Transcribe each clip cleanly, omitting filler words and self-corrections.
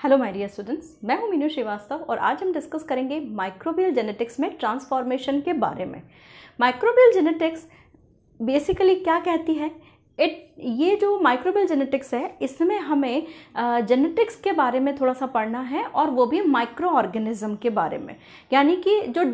Hello my dear students, मैं हूं मीनू श्रीवास्तव और आज हम डिस्कस करेंगे माइक्रोबियल जेनेटिक्स में ट्रांसफॉर्मेशन के बारे में। माइक्रोबियल जेनेटिक्स बेसिकली क्या कहती है? ये जो माइक्रोबियल जेनेटिक्स है इसमें हमें जेनेटिक्स के बारे में थोड़ा सा पढ़ना है और वो भी माइक्रो ऑर्गेनिज्म के बारे में, यानी कि जो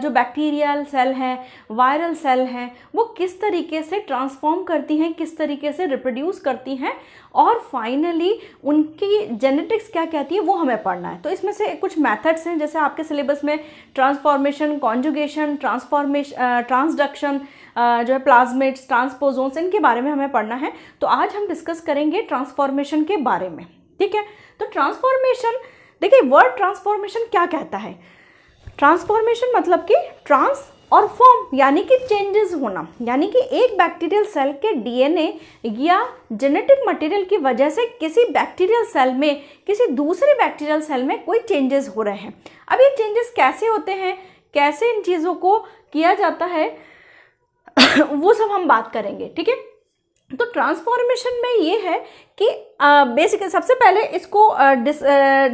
जो बैक्टीरियल सेल हैं, वायरल सेल हैं, वो किस तरीके से ट्रांसफॉर्म करती हैं, किस तरीके से रिप्रोड्यूस करती हैं और फाइनली उनकी जेनेटिक्स क्या कहती है वो हमें पढ़ना है। तो इसमें से कुछ मेथड्स हैं, जैसे आपके सिलेबस में ट्रांसफॉर्मेशन, कॉन्जुगेशन, ट्रांसडक्शन, जो है प्लाज्मिड्स, ट्रांसपोजोन्स, इनके बारे में हमें पढ़ना है। तो आज हम डिस्कस करेंगे ट्रांसफॉर्मेशन के बारे में, ठीक है। तो ट्रांसफॉर्मेशन, देखिए वर्ड ट्रांसफॉर्मेशन क्या कहता है? ट्रांसफॉर्मेशन मतलब कि ट्रांस और फॉर्म यानी कि चेंजेस होना, यानी कि एक बैक्टीरियल सेल के डीएनए या जेनेटिक मटेरियल की वजह से किसी बैक्टीरियल सेल में किसी दूसरे बैक्टीरियल सेल में कोई चेंजेस हो रहे हैं। अब ये चेंजेस कैसे होते हैं, कैसे इन चीज़ों को किया जाता है वो सब हम बात करेंगे, ठीक है। तो ट्रांसफॉर्मेशन में ये है कि बेसिकली सबसे पहले इसको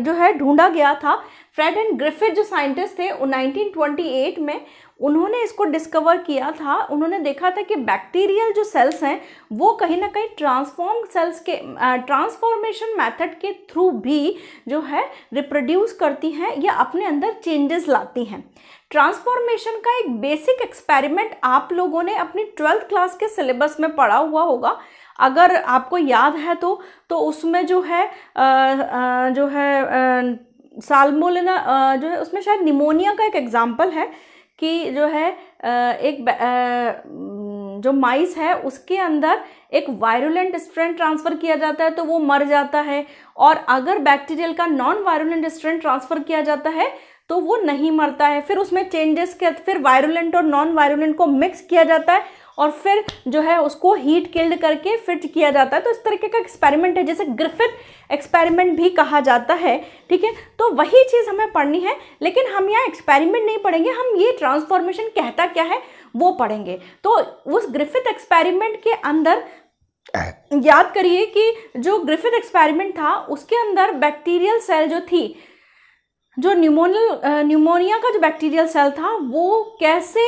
जो है ढूंढा गया था। फ्रेड एंड ग्रिफिथ जो साइंटिस्ट थे 1928 में उन्होंने इसको डिस्कवर किया था। उन्होंने देखा था कि बैक्टीरियल जो सेल्स हैं वो कहीं ना कहीं ट्रांसफॉर्म सेल्स के ट्रांसफॉर्मेशन मेथड के थ्रू भी जो है रिप्रोड्यूस करती हैं या अपने अंदर चेंजेस लाती हैं। ट्रांसफॉर्मेशन का एक बेसिक एक्सपेरिमेंट आप लोगों ने अपनी 12th क्लास के सिलेबस में पढ़ा हुआ होगा, अगर आपको याद है तो उसमें जो है साल्मोनेला जो है उसमें शायद निमोनिया का एक एग्जाम्पल है कि जो है जो माइस है उसके अंदर एक वायरुलेंट स्ट्रेन ट्रांसफ़र किया जाता है तो वो मर जाता है, और अगर बैक्टीरियल का नॉन वायरुलेंट स्ट्रेन ट्रांसफ़र किया जाता है तो वो नहीं मरता है। फिर उसमें चेंजेस के फिर वायरुलेंट और नॉन वायरुलेंट को मिक्स किया जाता है और फिर जो है उसको हीट किल्ड करके फिर किया जाता है। तो इस तरीके का एक्सपेरिमेंट है, जैसे ग्रिफिथ एक्सपेरिमेंट भी कहा जाता है, ठीक है। तो वही चीज़ हमें पढ़नी है, लेकिन हम यहाँ एक्सपेरिमेंट नहीं पढ़ेंगे, हम ये ट्रांसफॉर्मेशन कहता क्या है वो पढ़ेंगे। तो उस ग्रिफिथ एक्सपेरिमेंट के अंदर याद करिए कि जो ग्रिफिथ एक्सपेरिमेंट था उसके अंदर बैक्टीरियल सेल जो थी, जो न्यूमोनिया का जो बैक्टीरियल सेल था वो कैसे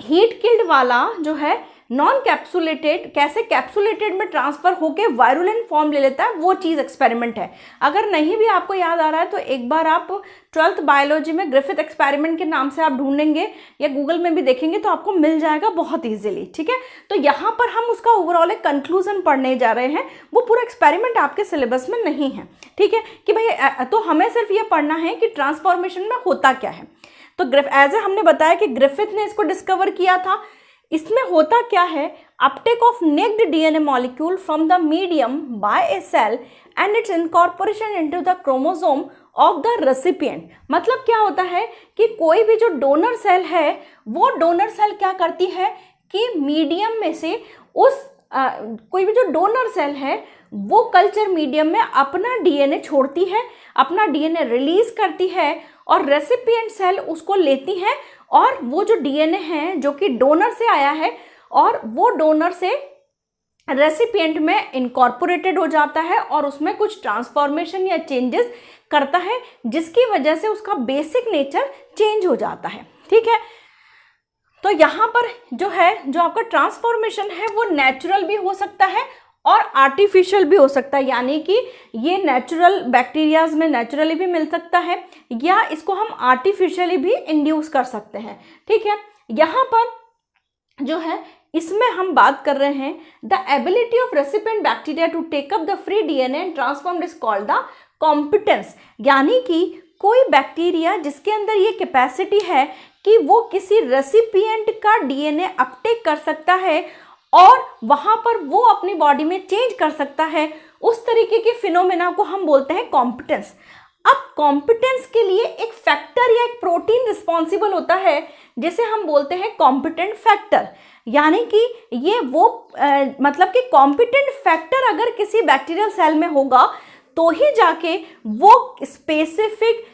हीट किल्ड वाला जो है नॉन कैप्सुलेटेड कैसे कैप्सुलेटेड में ट्रांसफ़र होके वायरुलेंट फॉर्म ले लेता है, वो चीज़ एक्सपेरिमेंट है। अगर नहीं भी आपको याद आ रहा है तो एक बार आप 12th बायोलॉजी में ग्रिफिथ एक्सपेरिमेंट के नाम से आप ढूंढेंगे या गूगल में भी देखेंगे तो आपको मिल जाएगा बहुत ईजिली, ठीक है। तो यहाँ पर हम उसका ओवरऑल एक कंक्लूजन पढ़ने जा रहे हैं, वो पूरा एक्सपेरिमेंट आपके सिलेबस में नहीं है, ठीक है। कि भाई तो हमें सिर्फ ये पढ़ना है कि ट्रांसफॉर्मेशन में होता क्या है। तो एज ए हमने बताया कि ग्रिफिथ ने इसको डिस्कवर किया था। इसमें होता क्या है? Uptake of naked DNA molecule from the medium by a cell and its incorporation into the chromosome of the recipient. मतलब क्या होता है कि कोई भी जो डोनर सेल है वो डोनर सेल क्या करती है कि मीडियम में से कोई भी जो डोनर सेल है वो कल्चर मीडियम में अपना डीएनए छोड़ती है, अपना डीएनए रिलीज करती है और रेसिपिएंट सेल उसको लेती है और वो जो डीएनए है जो कि डोनर से आया है और वो डोनर से रेसिपिएंट में इनकॉर्पोरेटेड हो जाता है और उसमें कुछ ट्रांसफॉर्मेशन या चेंजेस करता है जिसकी वजह से उसका बेसिक नेचर चेंज हो जाता है, ठीक है। तो यहाँ पर जो आपका ट्रांसफॉर्मेशन है वो नेचुरल भी हो सकता है और आर्टिफिशियल भी हो सकता है, यानी कि ये नेचुरल बैक्टीरियाज में नेचुरली भी मिल सकता है या इसको हम आर्टिफिशियली भी इंड्यूस कर सकते हैं, ठीक है। यहाँ पर जो है इसमें हम बात कर रहे हैं the ability of recipient bacteria to take up the free DNA and transform is called the competence, यानी कि कोई बैक्टीरिया जिसके अंदर ये कैपेसिटी है कि वो किसी रेसिपिएंट का डीएनए अपटेक कर सकता है और वहाँ पर वो अपनी बॉडी में चेंज कर सकता है, उस तरीके के फिनोमेना को हम बोलते हैं कॉम्पिटेंस। अब कॉम्पिटेंस के लिए एक फैक्टर या एक प्रोटीन रिस्पॉन्सिबल होता है जिसे हम बोलते हैं कॉम्पिटेंट फैक्टर, यानी कि ये वो मतलब कि कॉम्पिटेंट फैक्टर अगर किसी बैक्टीरियल सेल में होगा तो ही जाके वो स्पेसिफिक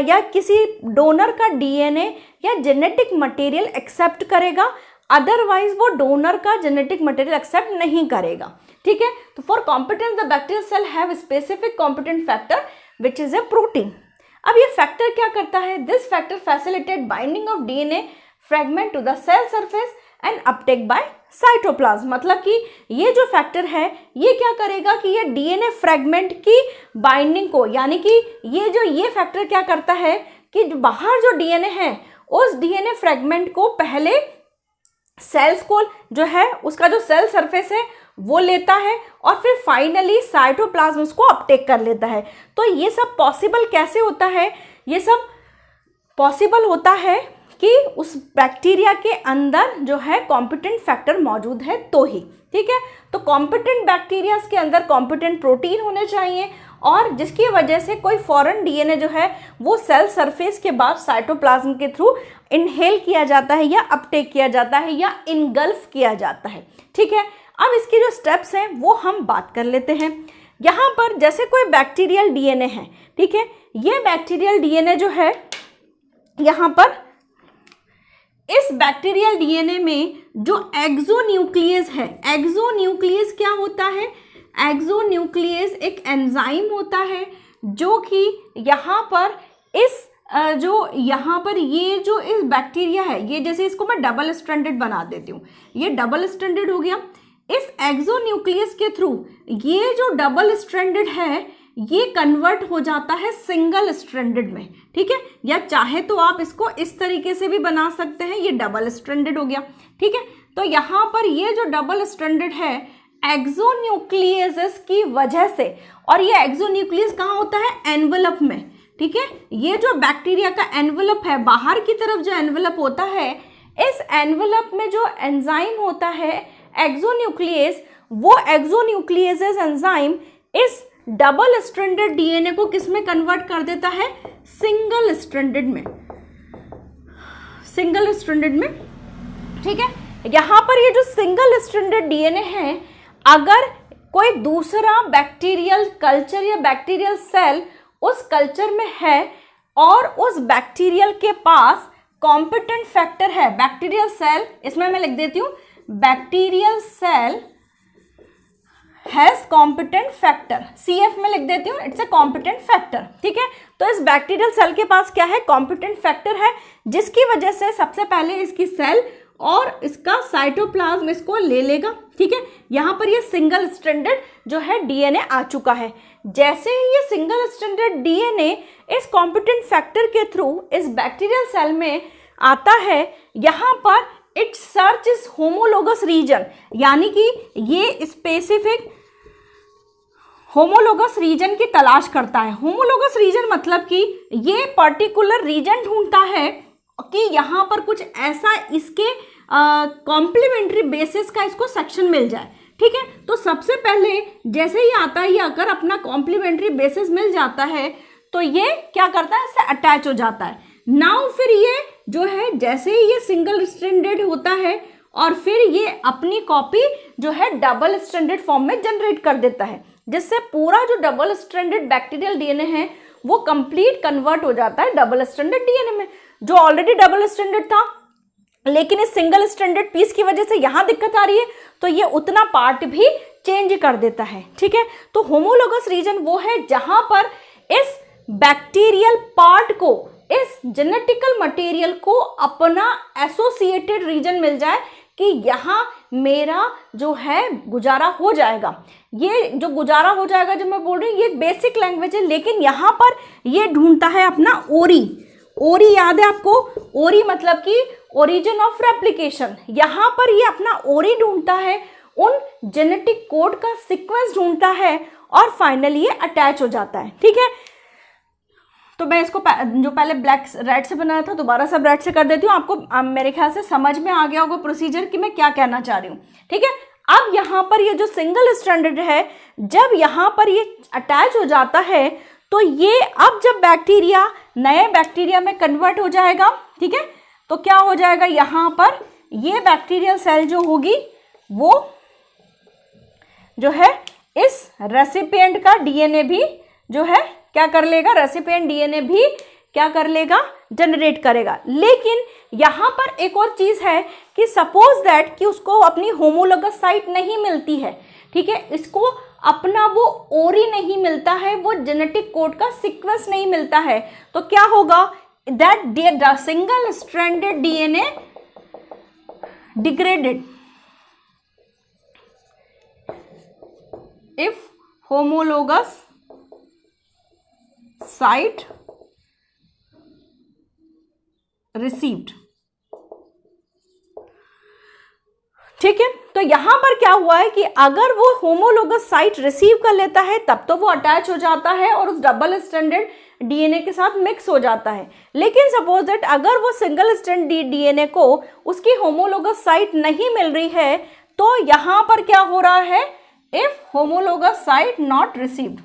या किसी डोनर का डीएनए या जेनेटिक मटेरियल एक्सेप्ट करेगा, अदरवाइज वो डोनर का जेनेटिक मटेरियल एक्सेप्ट नहीं करेगा, ठीक है। तो for competence the bacterial cell have specific competent factor which is a protein. अब ये फैक्टर क्या करता है? This factor facilitate binding of DNA fragment to the cell surface and uptake by cytoplasm. मतलब कि ये जो फैक्टर है ये क्या करेगा कि ये डीएनए फ्रेगमेंट की बाइंडिंग को, यानी कि ये फैक्टर क्या करता है कि बाहर जो डीएनए है उस डीएनए फ्रेगमेंट को पहले सेल्स को जो है उसका जो सेल सरफेस है वो लेता है और फिर फाइनली साइटोप्लाज्म उसको अपटेक कर लेता है। तो ये सब पॉसिबल कैसे होता है? ये सब पॉसिबल होता है कि उस बैक्टीरिया के अंदर जो है कॉम्पिटेंट फैक्टर मौजूद है तो ही, ठीक है। तो कॉम्पिटेंट बैक्टीरिया के अंदर कॉम्पिटेंट प्रोटीन होने चाहिए और जिसकी वजह से कोई फॉरेन डीएनए जो है वो सेल सरफेस के बाद साइटोप्लाज्म के थ्रू इनहेल किया जाता है या अपटेक किया जाता है या इनगल्फ किया जाता है, ठीक है। अब इसकी जो स्टेप्स हैं वो हम बात कर लेते हैं। यहाँ पर जैसे कोई बैक्टीरियल डीएनए है, ठीक है, ये बैक्टीरियल डीएनए जो है यहाँ पर इस बैक्टीरियल डीएनए में जो एक्सोन्यूक्लियस है, एक्सोन्यूक्लियस क्या होता है? एक्सोन्यूक्लियस एक एंजाइम होता है जो कि यहाँ पर इस ये जो इस बैक्टीरिया है, ये जैसे इसको मैं डबल स्ट्रैंडेड बना देती हूँ, ये डबल स्ट्रैंडेड हो गया। इस एक्सोन्यूक्लियस के थ्रू ये जो डबल स्ट्रैंडेड है ये कन्वर्ट हो जाता है सिंगल स्ट्रैंडेड में, ठीक है। या चाहे तो आप इसको इस तरीके से भी बना सकते हैं, ये डबल स्ट्रैंडेड हो गया, ठीक है। तो यहाँ पर ये जो डबल स्ट्रैंडेड है एक्सोन्यूक्लियस की वजह से, और ये एक्सोन्यूक्लियस कहाँ होता है? एनवेलप में, ठीक है। ये जो बैक्टीरिया का एनवेलप है, बाहर की तरफ जो एनवेलप होता है, इस एनवेलप में जो एंजाइम होता है एक्सोन्यूक्लियस, वो एक्सोन्यूक्लियस एंजाइम इस डबल स्ट्रैंडेड डीएनए को किस में कन्वर्ट कर देता है? सिंगल स्ट्रैंडेड में, सिंगल स्ट्रैंडेड में, ठीक है। यहाँ पर ये जो सिंगल स्ट्रैंडेड डीएनए है, अगर कोई दूसरा बैक्टीरियल कल्चर या बैक्टीरियल सेल उस कल्चर में है और उस बैक्टीरियल के पास कॉम्पिटेंट फैक्टर है, बैक्टीरियल सेल, इसमें मैं लिख देती हूँ bacterial cell has competent factor, CF में लिख देती हूँ, इट्स ए कॉम्पिटेंट फैक्टर, ठीक है। तो इस बैक्टीरियल सेल के पास क्या है? कॉम्पिटेंट फैक्टर है, जिसकी वजह से सबसे पहले इसकी सेल और इसका साइटोप्लाज्म इसको ले लेगा, ठीक है। यहाँ पर ये सिंगल स्ट्रैंडेड जो है डीएनए आ चुका है। जैसे ही ये सिंगल स्ट्रैंडेड डीएनए इस कॉम्पिटेंट फैक्टर के थ्रू इस बैक्टीरियल सेल में आता है, यहाँ पर it search is homologous region, यानी कि ये स्पेसिफिक होमोलोगस रीजन की तलाश करता है। होमोलोगस रीजन मतलब कि ये पर्टिकुलर रीजन ढूंढता है कि यहाँ पर कुछ ऐसा इसके कॉम्प्लीमेंट्री बेसिस का इसको सेक्शन मिल जाए, ठीक है। तो सबसे पहले जैसे ही आता है, ये अगर अपना कॉम्प्लीमेंट्री बेसिस मिल जाता है तो ये क्या करता है? इससे अटैच हो जाता है। नाउ फिर ये जो है जैसे ही ये सिंगल स्ट्रैंडेड होता है और फिर ये अपनी कॉपी जो है डबल स्ट्रैंडेड फॉर्म में जनरेट कर देता है, जिससे पूरा जो डबल स्ट्रैंडेड बैक्टीरियल डीएनए है वो कंप्लीट कन्वर्ट हो जाता है डबल स्ट्रैंडेड डीएनए में, जो ऑलरेडी डबल स्ट्रैंडेड था। लेकिन इस सिंगल स्ट्रैंडेड पीस की वजह से यहाँ दिक्कत आ रही है, तो ये उतना पार्ट भी चेंज कर देता है, ठीक है। तो होमोलोगस रीजन वो है जहां पर इस बैक्टीरियल पार्ट को, इस जेनेटिकल मटेरियल को अपना एसोसिएटेड रीजन मिल जाए कि यहाँ मेरा जो है गुजारा हो जाएगा। ये जो गुजारा हो जाएगा जो मैं बोल रही हूँ ये बेसिक लैंग्वेज है, लेकिन यहाँ पर ये ढूंढता है अपना ओरी। ओरी याद है आपको? ओरी मतलब कि ओरिजिन ऑफ रेप्लिकेशन। यहाँ पर ये अपना ओरी ढूंढता है, उन जेनेटिक कोड का सीक्वेंस ढूंढता है और फाइनली ये अटैच हो जाता है, ठीक है। तो मैं इसको जो पहले ब्लैक रेड से बनाया था दोबारा सब रेड से कर देती हूँ। आपको मेरे ख्याल से समझ में आ गया होगा प्रोसीजर कि मैं क्या कहना चाह रही हूँ, ठीक है। अब यहाँ पर ये जो सिंगल स्ट्रैंडेड है, जब यहाँ पर ये अटैच हो जाता है तो ये अब जब बैक्टीरिया नए बैक्टीरिया में कन्वर्ट हो जाएगा, ठीक है, तो क्या हो जाएगा? यहाँ पर ये बैक्टीरियल सेल जो होगी वो जो है इस रेसिपिएंट का डीएनए भी जो है क्या कर लेगा? रेसिपिएंट डीएनए भी क्या कर लेगा? जनरेट करेगा। लेकिन यहाँ पर एक और चीज है कि सपोज दैट कि उसको अपनी होमोलोगस साइट नहीं मिलती है, ठीक है, इसको अपना वो ओरी नहीं मिलता है, वो जेनेटिक कोड का सीक्वेंस नहीं मिलता है, तो क्या होगा, that single stranded DNA degraded if homologous site received। ठीक है, तो यहां पर क्या हुआ है कि अगर वो होमोलोगस साइट रिसीव कर लेता है तब तो वो अटैच हो जाता है और उस डबल स्ट्रैंडेड डीएनए के साथ मिक्स हो जाता है। लेकिन सपोज दैट अगर वो सिंगल स्ट्रैंड डीएनए को उसकी होमोलोगस साइट नहीं मिल रही है, तो यहां पर क्या हो रहा है, if homologous site not received।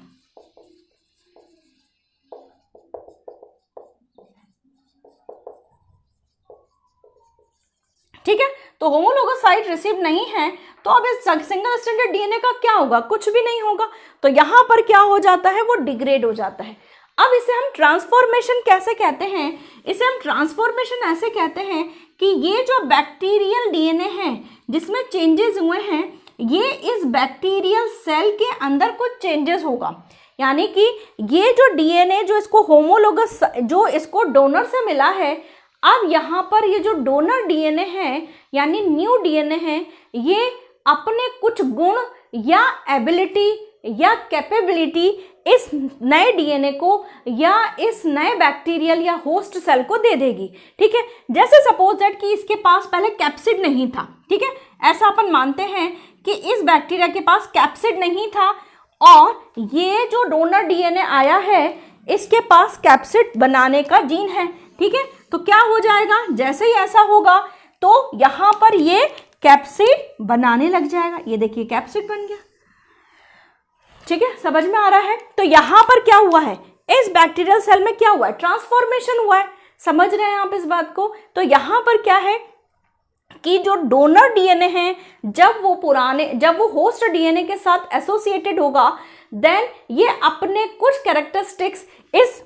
ठीक है, तो होमोलोगस साइट रिसीव नहीं है, तो अब इस सिंगल स्ट्रैंडेड डीएनए का क्या होगा, कुछ भी नहीं होगा, तो यहां पर क्या हो जाता है, वो डिग्रेड हो जाता है। अब इसे हम ट्रांसफॉर्मेशन कैसे कहते हैं, इसे हम ट्रांसफॉर्मेशन ऐसे कहते हैं कि ये जो बैक्टीरियल डीएनए है जिसमें चेंजेस हुए हैं, ये इस बैक्टीरियल सेल के अंदर कुछ चेंजेस होगा, यानी कि ये जो डीएनए जो इसको होमोलोगस जो इसको डोनर से मिला है, अब यहाँ पर ये जो डोनर डीएनए है यानी न्यू डीएनए है, ये अपने कुछ गुण या एबिलिटी या कैपेबिलिटी इस नए डीएनए को या इस नए बैक्टीरियल या होस्ट सेल को दे देगी। ठीक है, जैसे सपोज दैट कि इसके पास पहले कैप्सिड नहीं था, ठीक है, ऐसा अपन मानते हैं कि इस बैक्टीरिया के पास कैप्सिड नहीं था और ये जो डोनर डीएनए आया है इसके पास कैप्सिड बनाने का जीन है। ठीक है, तो क्या हो जाएगा, जैसे ही ऐसा होगा तो यहाँ पर ये कैप्सिड बनाने लग जाएगा। ये देखिए कैप्सिड बन गया। ठीक है, समझ में आ रहा है। तो यहाँ पर क्या हुआ है, इस बैक्टीरियल सेल में क्या हुआ है, ट्रांसफॉर्मेशन हुआ है। समझ रहे हैं आप इस बात को। तो यहाँ पर क्या है कि जो डोनर डीएनए है जब वो होस्ट डीएनए के साथ एसोसिएटेड होगा, देन ये अपने कुछ कैरेक्टरिस्टिक्स इस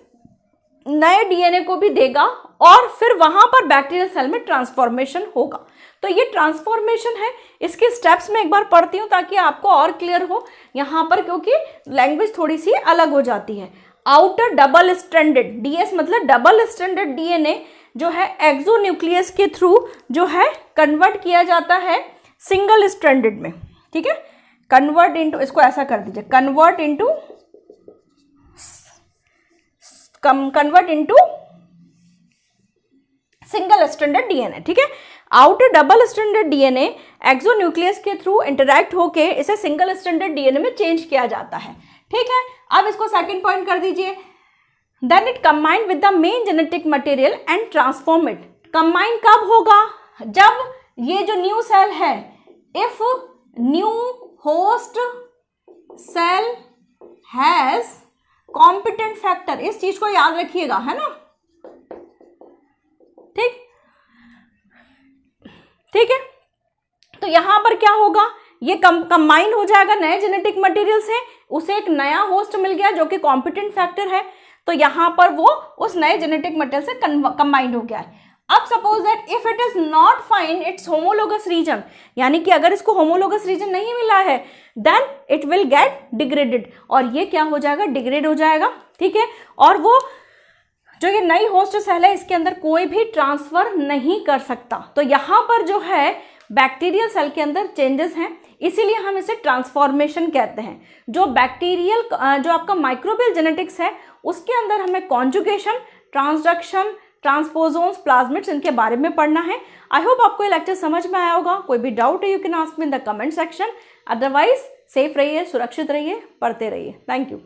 नए डीएनए को भी देगा और फिर वहां पर बैक्टीरियल सेल में ट्रांसफॉर्मेशन होगा। तो ये ट्रांसफॉर्मेशन है, इसके स्टेप्स में एक बार पढ़ती हूँ ताकि आपको और क्लियर हो यहाँ पर, क्योंकि लैंग्वेज थोड़ी सी अलग हो जाती है। आउटर डबल स्ट्रैंडेड डीएस मतलब डबल स्ट्रैंडेड डीएनए जो है एक्सोन्यूक्लियस के थ्रू जो है कन्वर्ट किया जाता है सिंगल स्ट्रैंडेड में। ठीक है, कन्वर्ट इनटू, इसको ऐसा कर दीजिए, convert into single stranded DNA. ठीक है, outer double stranded DNA exonuclease के थ्रू इंटरैक्ट होके इसे सिंगल स्ट्रैंडेड डीएनए में चेंज किया जाता है। ठीक है, अब इसको सेकंड पॉइंट कर दीजिए। Then it combined with the main genetic material and transform it। Combine कब होगा, जब ये जो न्यू सेल है, if new host cell has competent factor, इस चीज को याद रखिएगा, है ना। ठीक है, तो यहां पर क्या होगा, ये कंबाइन हो जाएगा नए जेनेटिक मटेरियल से, उसे एक नया होस्ट मिल गया जो कि कॉम्पिटेंट फैक्टर है, तो यहां पर वो उस नए जेनेटिक मटेरियल से कंबाइंड हो गया है। अब suppose that if it is not find its homologous region, यानी कि अगर इसको होमोलोगस रीजन नहीं मिला है, then it will get degraded, और ये क्या हो जाएगा, डिग्रेड हो जाएगा। ठीक है, और वो जो ये नई होस्ट सेल है इसके अंदर कोई भी ट्रांसफर नहीं कर सकता। तो यहाँ पर जो है बैक्टीरियल सेल के अंदर चेंजेस हैं, इसीलिए हम इसे ट्रांसफॉर्मेशन कहते हैं। जो बैक्टीरियल जो आपका माइक्रोबियल जेनेटिक्स है उसके अंदर हमें कॉन्जुगेशन, ट्रांसडक्शन, ट्रांसपोजोन्स, प्लाज्मिड्स, इनके बारे में पढ़ना है। आई होप आपको ये लेक्चर समझ में आया होगा। कोई भी डाउट है you can ask me in the comment section. Otherwise safe रहिए, सुरक्षित रहिए, पढ़ते रहिए। Thank you.